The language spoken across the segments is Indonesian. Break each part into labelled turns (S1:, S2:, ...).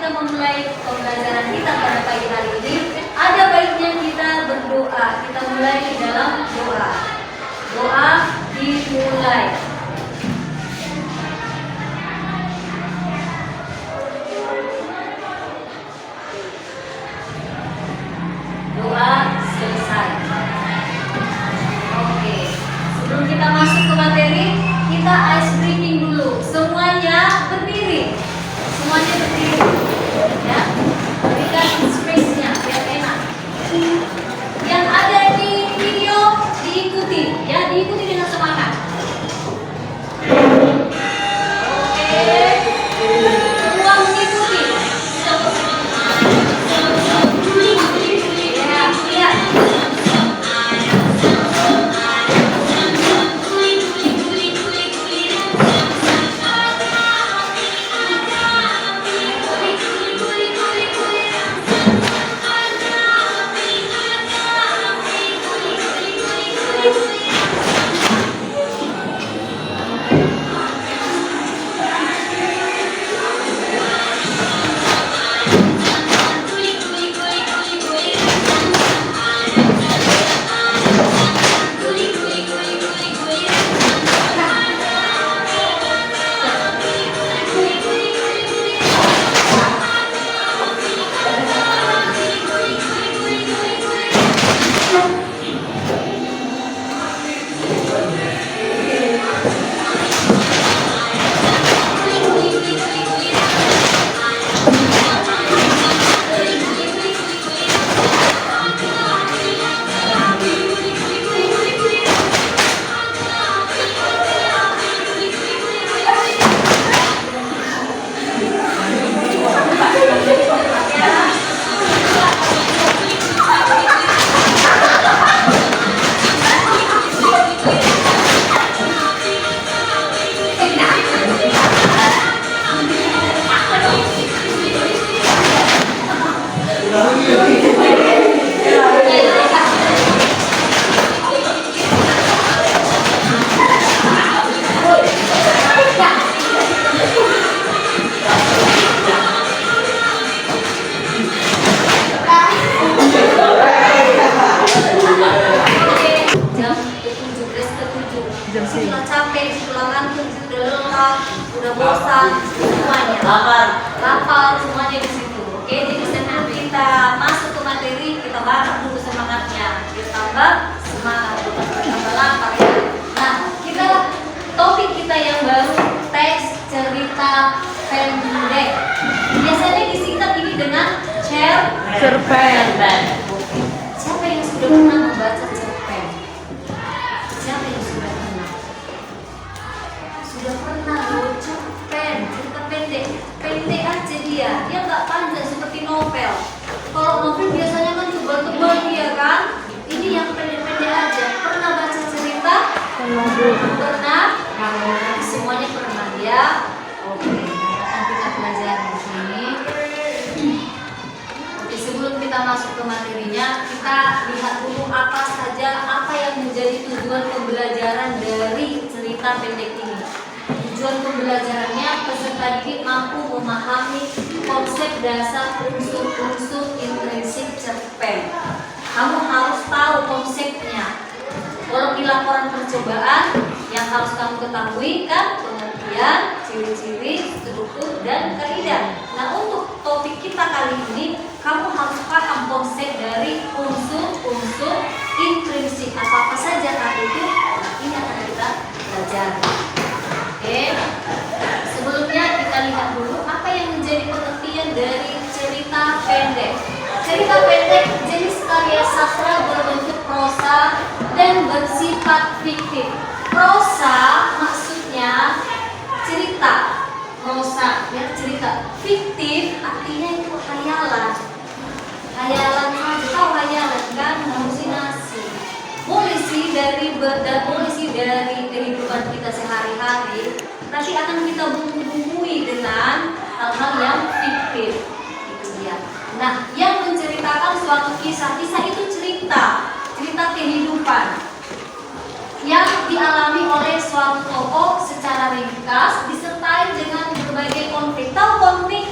S1: kita memulai pembelajaran kita pada pagi hari ini, ada baiknya kita berdoa. Kita mulai dalam doa. Doa dimulai. Doa selesai. Oke. Sebelum kita masuk ke materi, kita ice breaking dulu. Semuanya berdiri. Semuanya berdiri. Ya. Berikan space-nya biar enak. Yang ada di video diikuti, ya, diikuti dengan semangat. Oke. Semua mengikuti. Ya, lihat. Sudah capek, sudah ngantuk, sudah lelah, sudah bosan, semuanya lapar semuanya di situ. Oke, jadi sebelum kita masuk ke materi, kita bangun dulu semangatnya, kita tambah semangat, tambah lapar ya. Nah, topik kita yang baru, teks cerita pendek. Biasanya disingkat ini dengan cerpen. Siapa yang sudah pernah membaca cerpen? Siapa yang sudah pernah? Sudah pernah loh, cerpen, cerita pendek aja dia nggak panjang seperti novel. Kalau novel biasanya kan tebal-tebal dia kan, ini yang pendek-pendek aja. Pernah baca cerita? Pernah? Semuanya pernah ya. Oke, akan kita pelajari di sini. Oke, sebelum kita masuk ke materinya, kita lihat dulu apa yang menjadi tujuan pembelajaran dari cerita pendek ini. Tujuan pembelajarannya, peserta didik mampu memahami konsep dasar unsur-unsur intrinsik cerpen. Kamu harus tahu konsepnya. Kalau di laporan percobaan yang harus kamu ketahui kan pengertian, ciri-ciri, struktur, dan kaidah. Nah, untuk topik kita kali ini, kamu harus paham konsep dari unsur-unsur intrinsik. Apa saja itu? Nah, ini akan kita pelajari. Oke. Sebelumnya kita lihat dulu apa yang menjadi pengertian dari cerita pendek. Cerita pendek jenis karya sastra berbentuk prosa dan bersifat fiktif. Prosa maksudnya cerita, prosa ya cerita. Fiktif artinya itu hayalan. Hayalan atau hayalan kan, halusinasi. Boleh sih dari kehidupan kita sehari-hari, tapi akan kita bumbu-bumbui dengan hal-hal yang fiktif. Itu dia. Nah, yang menceritakan suatu kisah itu cerita kehidupan yang dialami oleh suatu tokoh secara ringkas disertai dengan berbagai konflik. Tahu konflik?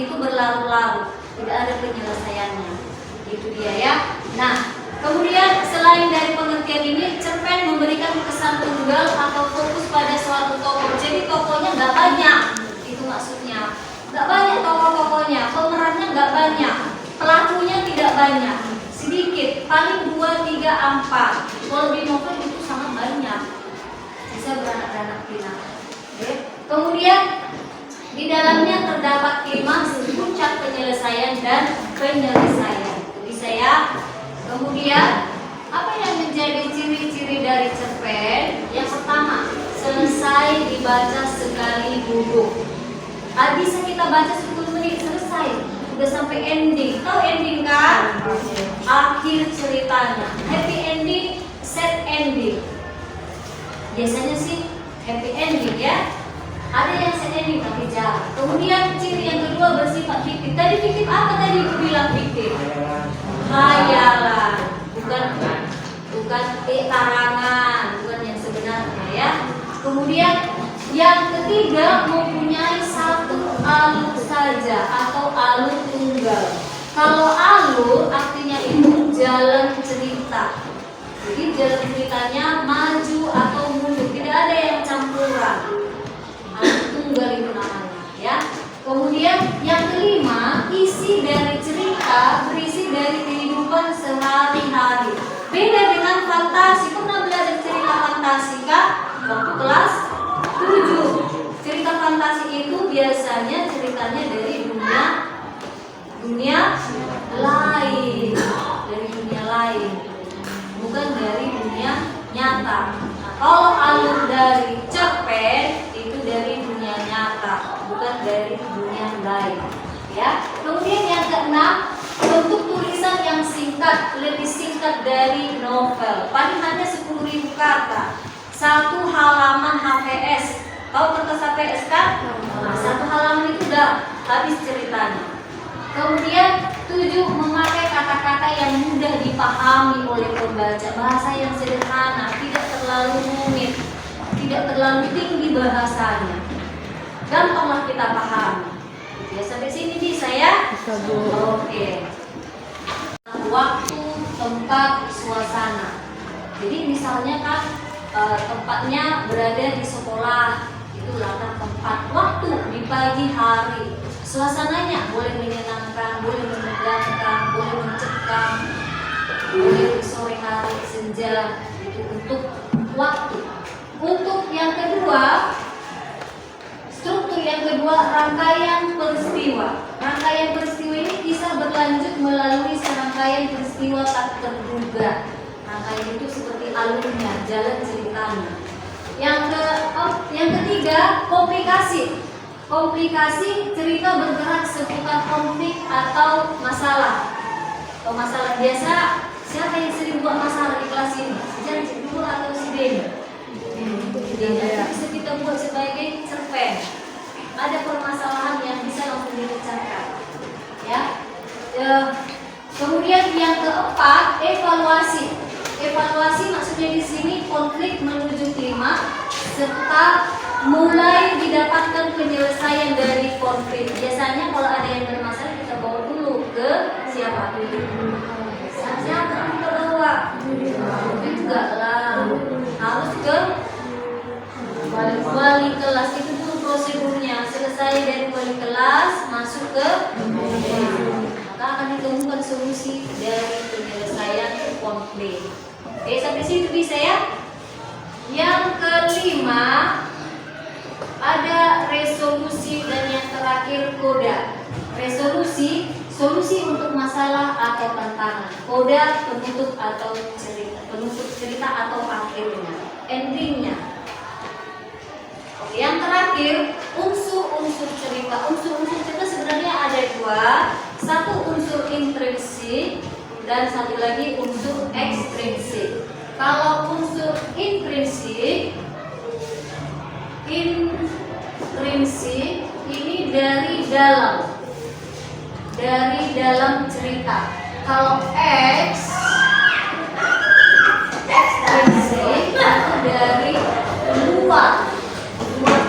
S1: itu berlarut-larut, tidak ada penyelesaiannya. Itu dia ya. Nah, kemudian selain dari pengertian ini, cerpen memberikan kesan tunggal atau fokus pada suatu tokoh. Jadi tokohnya nggak banyak, itu maksudnya. Nggak banyak tokoh-tokohnya, pemerannya nggak banyak, pelakunya tidak banyak, sedikit, paling 2, 3, 4. Kalau di novel itu sangat banyak, bisa beranak-anak pinak. Oke. Kemudian di dalamnya terdapat klimaks, puncak penyelesaian dan penyelesaian. Bisa ya. Kemudian apa yang menjadi ciri-ciri dari cerpen? Yang pertama, selesai dibaca sekali duduk. Bisa kita baca 10 menit selesai, udah sampai ending. Tahu ending kan? Akhir ceritanya. Happy ending, sad ending. Biasanya sih happy ending ya. Ada yang sad ending tapi jarang. Kemudian ciri yang kedua bersifat fiktif. Tadi fiktif apa tadi aku bilang fiktif? Khayalan. Bukan karangan, bukan yang sebenarnya ya. Kemudian yang ketiga, mempunyai satu alur saja atau alur tunggal. Kalau alur artinya itu jalan cerita. Jadi jalan ceritanya maju atau mundur, tidak ada yang campuran. Alur tunggal itu namanya ya. Kemudian yang kelima, isi dari cerita berisi dari kehidupan sehari-hari. Beda dengan fantasi. Pernah belajar cerita fantasi kah? Waktu kelas 7. Cerita fantasi itu biasanya ceritanya dari dunia lain, bukan dari dunia nyata. Nah, kalau alur dari cerpen itu dari dunia nyata, bukan dari dunia lain. Ya. Kemudian yang keenam, bentuk tulisan yang singkat, lebih singkat dari novel. Paling hanya 10.000 kata. Satu halaman HVS. Tahu kertas HVS kan? Nah, satu halaman itu udah habis ceritanya. Kemudian 7, memakai kata-kata yang mudah dipahami oleh pembaca. Bahasa yang sederhana, tidak terlalu rumit, tidak terlalu tinggi bahasanya. Gampanglah kita pahami. Ya, sampai sini bisa ya? Bisa, Bu. Oke. Waktu, tempat, suasana. Jadi misalnya kan tempatnya berada di sekolah, itu latar tempat. Waktu di pagi hari, suasananya boleh menyenangkan, boleh menegangkan, boleh mencekam, boleh di sore hari, senja. Itu untuk waktu. Untuk yang kedua, struktur yang kedua, rangkaian peristiwa. Rangkaian peristiwa ini bisa berlanjut melalui serangkaian peristiwa tak terduga. Rangkaian itu seperti alurnya, jalan ceritanya. Yang ketiga, komplikasi. Komplikasi, cerita bergerak seputar konflik atau masalah. Atau masalah biasa, siapa yang sering buat masalah di kelas ini? Sejarah Cik Dulu atau si Denny? Bisa kita buat sebagai cerpen. Ada permasalahan yang bisa langsung dipecahkan. Ya. Kemudian yang keempat, evaluasi. Evaluasi maksudnya di sini konflik menuju klimaks serta mulai didapatkan penyelesaian dari konflik. Biasanya kalau ada yang bermasalah kita bawa dulu ke siapa? Siapa kita bawa? Enggak lah, harus ke wali kelas. Itu dulu prosedurnya. Selesai dari wali kelas, masuk ke maka akan ditemukan solusi dari penyelesaian konflik. Oke, sampai situ bisa ya. Yang kelima, ada resolusi dan yang terakhir koda. Resolusi, solusi untuk masalah atau tantangan. Koda, penutup atau cerita, penutup cerita atau akhirnya, endingnya. Oke, yang terakhir, unsur-unsur cerita. Unsur-unsur cerita sebenarnya ada dua. Satu unsur intrinsik dan satu lagi unsur ekstrinsik. Kalau unsur intrinsik ini dari dalam cerita. Kalau ekstrinsik itu dari luar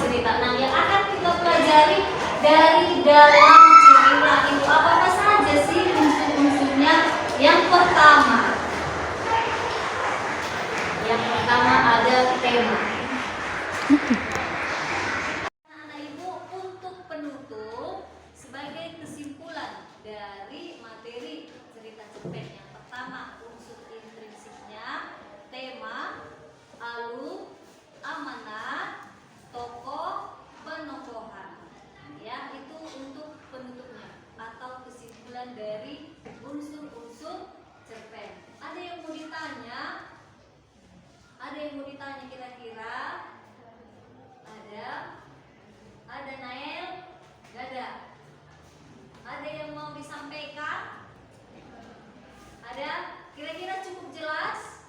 S1: cerita. Nah, yang akan kita pelajari dari dalam cerita. sekilas